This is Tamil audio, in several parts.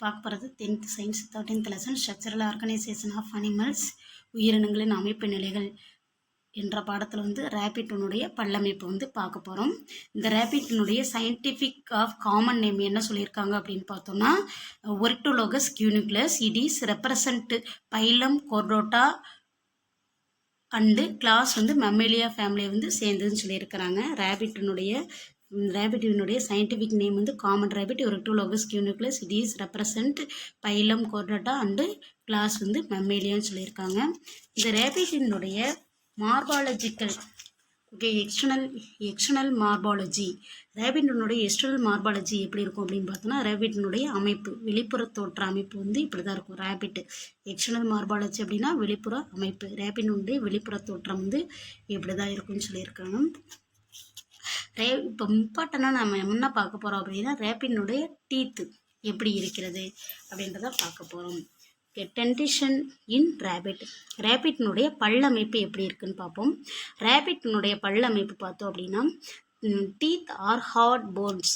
பார்க்க போகிறது 10th science 13th lesson structural organisation of animals உயிரினங்களின் அமைப்பு நிலைகள் என்ற பாடத்தில் ரேபிட்டினுடைய பல்லமைப்பு பார்க்க போகிறோம். இந்த ரேபிட்டினுடைய சயின்டிஃபிக் ஆஃப் காமன் நேம் என்ன சொல்லியிருக்காங்க அப்படின்னு பார்த்தோம்னா Oryctolagus cuniculus. It is represent phylum chordata and class mammalia ஃபேமிலியை சேர்ந்ததுன்னு சொல்லியிருக்கிறாங்க. ரேபிட்டினுடைய scientific name common rabbit Oryctolagus cuniculus. It is represent phylum chordata and class மெம்மேலியான்னு சொல்லியிருக்காங்க. இந்த ரேபிட்டினுடைய மார்பாலஜிக்கல் எக்ஸ்டர்னல் மார்பாலஜி, ரேபிட்டினுடைய எக்ஸ்டர்னல் மார்பாலஜி எப்படி இருக்கும் அப்படின்னு பார்த்தோன்னா ரேபிட்டினுடைய அமைப்பு, வெளிப்புற தோற்ற அமைப்பு இப்படி தான் இருக்கும். ரேபிட் எக்ஸ்டர்னல் மார்பாலஜி அப்படின்னா வெளிப்புற அமைப்பு, ரேபிட்டினுடைய வெளிப்புற தோற்றம் இப்படி தான் இருக்குன்னு சொல்லியிருக்காங்க. இப்போ இம்பார்ட்டண்டாக நம்ம என்ன பார்க்க போகிறோம் அப்படின்னா ரேபிட்டினுடைய டீத்து எப்படி இருக்கிறது அப்படின்றத பார்க்க போகிறோம். டென்டிஷன் இன் ரேபிட், ரேபிட்டினுடைய பல்லமைப்பு எப்படி இருக்குன்னு பார்ப்போம். ரேபிட்டினுடைய பல்லமைப்பு பார்த்தோம் அப்படின்னா teeth are hard bones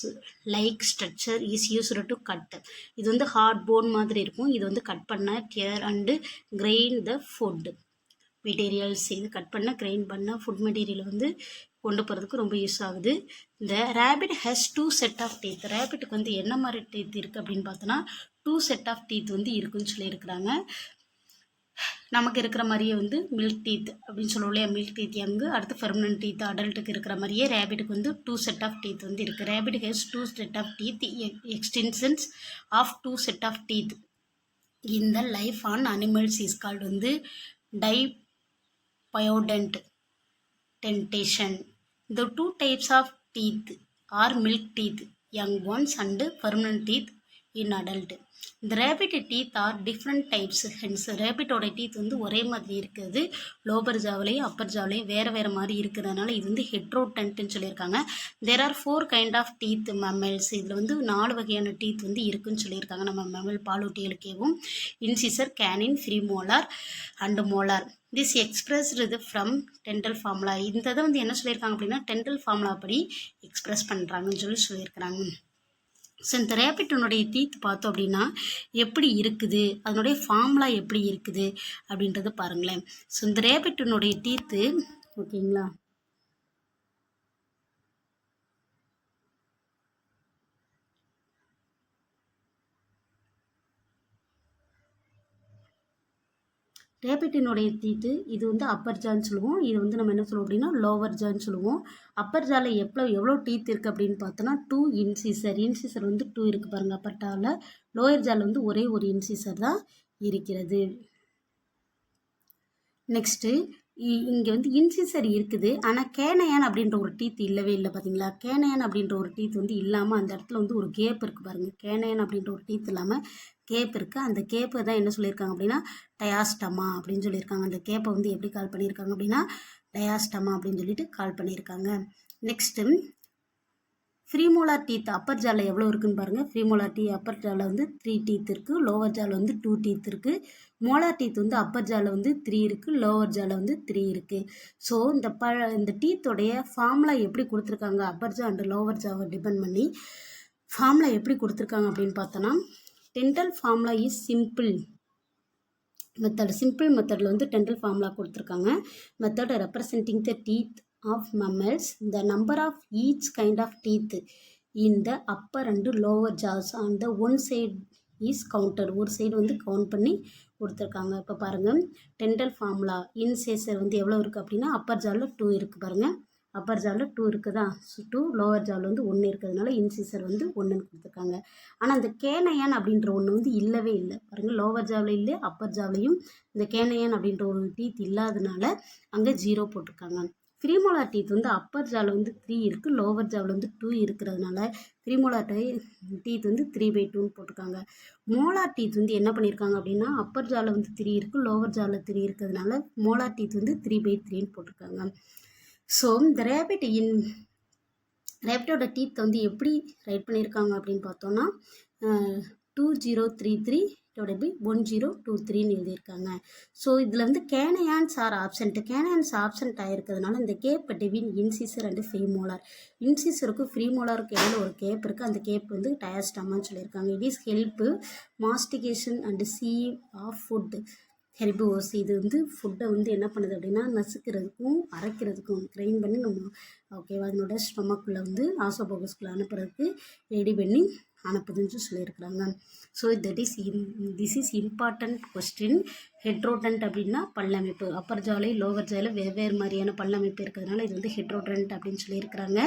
like structure is used to cut. இது ஹார்ட் போன் மாதிரி இருக்கும். இது கட் பண்ண tear and grain the food materials. இது கட் பண்ண கிரெயின் பண்ண ஃபுட் மெட்டீரியல் கொண்டு போகிறதுக்கு ரொம்ப யூஸ் ஆகுது. இந்த rabbit has 2 set of teeth. ரேபிட்டுக்கு என்ன மாதிரி டீத் இருக்குது அப்படின்னு பார்த்தோன்னா 2 செட் ஆஃப் டீத் இருக்குன்னு சொல்லியிருக்கிறாங்க. நமக்கு இருக்கிற மாதிரியே மில்க் டீத் அப்படின்னு சொல்லுவோம் இல்லையா, மில்க் டீத் யங்கு, அடுத்து பெர்மனன்ட் டீத் அடல்ட்டுக்கு இருக்கிற மாதிரியே ரேபிட்டுக்கு 2 செட் ஆஃப் டீத் இருக்குது. Rabbit has 2 set of teeth, extensions of 2 set of teeth in the life on animals is called dipyodont dentition. The 2 types of teeth are milk teeth, young ones, and permanent teeth in adult. இந்த rabbit teeth are different types. Hence ரேபிட்டோட டீத் ஒரே மாதிரி இருக்குது. லோவர் ஜாவிலையும் அப்பர் ஜாவிலையும் வேறு மாதிரி இருக்கிறதுனால இது ஹெட்ரோடென்ட்னு சொல்லியிருக்காங்க. There are 4 kind of teeth mammals. இதில் 4 வகையான டீத் இருக்குன்னு சொல்லியிருக்காங்க. நம்ம மம்மல் பாலூட்டிகளுக்கேவும் incisor, canine, premolar and molar. This expressed from dental formula. இந்த இதை என்ன சொல்லியிருக்காங்க அப்படின்னா டென்டல் ஃபார்முலா படி எக்ஸ்பிரஸ் பண்ணுறாங்கன்னு சொல்லியிருக்கிறாங்க. ஸோ இந்த ரேபிட்டினுடைய டீத் பார்த்தோம் அப்படின்னா எப்படி இருக்குது, அதனுடைய ஃபார்முலா எப்படி இருக்குது அப்படின்றத பாருங்களேன். ஸோ இந்த ரேபிட்டினுடைய டீத்து ஓகேங்களா, ரேபிட்டினுடைய டீத்து இது அப்பர் ஜான்னு சொல்லுவோம். இது நம்ம என்ன சொல்லுவோம் அப்படின்னா லோவர் ஜான்னு சொல்லுவோம். அப்பர் ஜாவில் எவ்வளோ டீத் இருக்குது அப்படின்னு பார்த்தோன்னா 2 இன்சிசர். இன்சிசர் 2 இருக்குது பாருங்கள் அப்பர் ஜாவில். லோயர் ஜாவில் ஒரே ஒரு இன்சிசர் தான் இருக்கிறது. நெக்ஸ்ட்டு இங்கே இன்சிசர் இருக்குது, ஆனால் கேனயான் அப்படின்ற ஒரு டீத் இல்லவே இல்லை பார்த்தீங்களா. கேனயான் அப்படின்ற ஒரு டீத் இல்லாமல் அந்த இடத்துல ஒரு கேப் இருக்குது பாருங்கள். கேனயான் அப்படின்ற ஒரு டீத் இல்லாமல் கேப் இருக்குது. அந்த கேப்பை தான் என்ன சொல்லியிருக்காங்க அப்படின்னா டயாஸ்டமா அப்படின்னு சொல்லியிருக்காங்க. அந்த கேப்பை எப்படி கால் பண்ணியிருக்காங்க அப்படின்னா டயாஸ்டமா அப்படின்னு சொல்லிட்டு கால் பண்ணியிருக்காங்க. நெக்ஸ்ட்டு ஃப்ரீமோலார் டீத் அப்பர் ஜாவில் எவ்வளோ இருக்குதுன்னு பாருங்கள். ஃப்ரீமோலார் அப்பர் ஜாவில் 3 டீத் இருக்குது, லோவர் ஜாவில் 2 டீத் இருக்குது. மோலார் டீத் அப்பர் ஜாவில் 3 இருக்குது, லோவர் ஜாவில் 3 இருக்குது. ஸோ இந்த டீத்தோடைய ஃபார்முலா எப்படி கொடுத்துருக்காங்க அப்பர் ஜா அண்ட் லோவர் ஜாவை டிபெண்ட் பண்ணி ஃபார்முலா எப்படி கொடுத்துருக்காங்க அப்படின்னு பார்த்தோன்னா dental formula is simple method. Simple மெத்தடில் டென்டல் ஃபார்முலா கொடுத்துருக்காங்க. Method representing the teeth of mammals, the number of each kind of teeth in the upper and lower jaws on the one side is counted. ஒரு சைடு கவுண்ட் பண்ணி கொடுத்துருக்காங்க. இப்போ பாருங்கள் டென்டல் ஃபார்முலா இன்சேசர் எவ்வளோ இருக்குது அப்படின்னா அப்பர் ஜாவில் 2 இருக்குது பாருங்கள். அப்பர் ஜாவில் 2 இருக்குதா, 2, லோவர் ஜாவில் 1 இருக்கிறதுனால இன்சிசர் 1ன்னு கொடுத்துருக்காங்க. ஆனால் அந்த கேனயான் அப்படின்ற ஒன்று இல்லவே இல்லை பாருங்கள். லோவர் ஜாவில் இல்லை, அப்பர் ஜாவிலையும் இந்த கேனயான் அப்படின்ற ஒரு டீத் இல்லாதனால அங்கே 0 போட்டிருக்காங்க. ஃப்ரீமோலார் டீத் அப்பர் ஜாவில் 3 இருக்குது, லோவர் ஜாவில் 2 இருக்கிறதுனால ஃப்ரீமோலார் டீத் 3/2ன்னு போட்டிருக்காங்க. மோலார் டீத் என்ன பண்ணியிருக்காங்க அப்படின்னா அப்பர் ஜாவில் 3 இருக்குது, லோவர் ஜாவில் 3 இருக்கிறதுனால மோலார் டீத் 3/3ன்னு போட்டிருக்காங்க. ஸோ இந்த ரேபிட்டோட டீத் எப்படி ரைட் பண்ணியிருக்காங்க அப்படின்னு பார்த்தோன்னா 2033/1023 எழுதியிருக்காங்க. ஸோ இதில் வந்து canines are absent. Canines absent ஆகிருக்கிறதுனால இந்த gap between incisor and premolar, இன்சிசருக்கும் ஃப்ரீமோலாருக்கு இடையில ஒரு கேப் இருக்குது. அந்த கேப் வந்து டயஸ்டமான்னு சொல்லியிருக்காங்க. It is help mastication and chew of food herbivores. இது வந்து ஃபுட்டை வந்து என்ன பண்ணுது அப்படின்னா நசுக்கிறதுக்கும் அரைக்கிறதுக்கும் கிரைண்ட் பண்ணி நம்ம ஓகேவா அதனோட ஸ்டொமக்குள்ளே வந்து ஆசோபோகஸ்குள்ளே அனுப்புறதுக்கு ரெடி பண்ணி அனுப்புதுன்னு சொல்லியிருக்கிறாங்க. So this is important question. Heterodont அப்படின்னா பல்லமைப்பு, அப்பர் ஜாலை லோவர் ஜாலை வெவ்வேறு மாதிரியான பல்லமைப்பு இருக்கிறதுனால இது வந்து ஹெட்ரோடன்ட் அப்படின்னு சொல்லியிருக்கிறாங்க.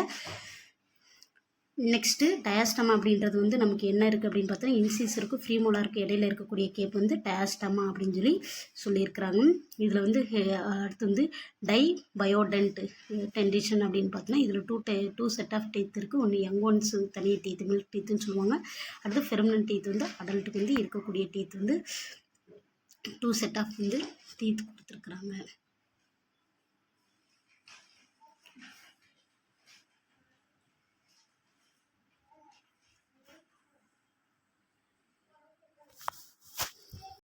நெக்ஸ்ட்டு டயாஸ்டமா அப்படின்றது வந்து நமக்கு என்ன இருக்குது அப்படின்னு பார்த்தோன்னா இன்சிசருக்கும் ஃப்ரீமோலாருக்கு இடையில இருக்கக்கூடிய கேப் வந்து டயாஸ்டமா அப்படின்னு சொல்லியிருக்கிறாங்க. இதில் வந்து அடுத்து வந்து பயோடென்ட் டென்டிஷன் அப்படின்னு பார்த்தோன்னா இதில் டூ செட் ஆஃப் டீத் இருக்குது. ஒன்று யங் ஒன்ஸ் தனி டீத் மில்க் டீத்துன்னு சொல்லுவாங்க. அடுத்து ஃபெர்மனன்ட் டீத் வந்து அடல்ட்டுக்கு வந்து இருக்கக்கூடிய டீத் வந்து 2 செட் ஆஃப் வந்து டீத் கொடுத்துருக்குறாங்க.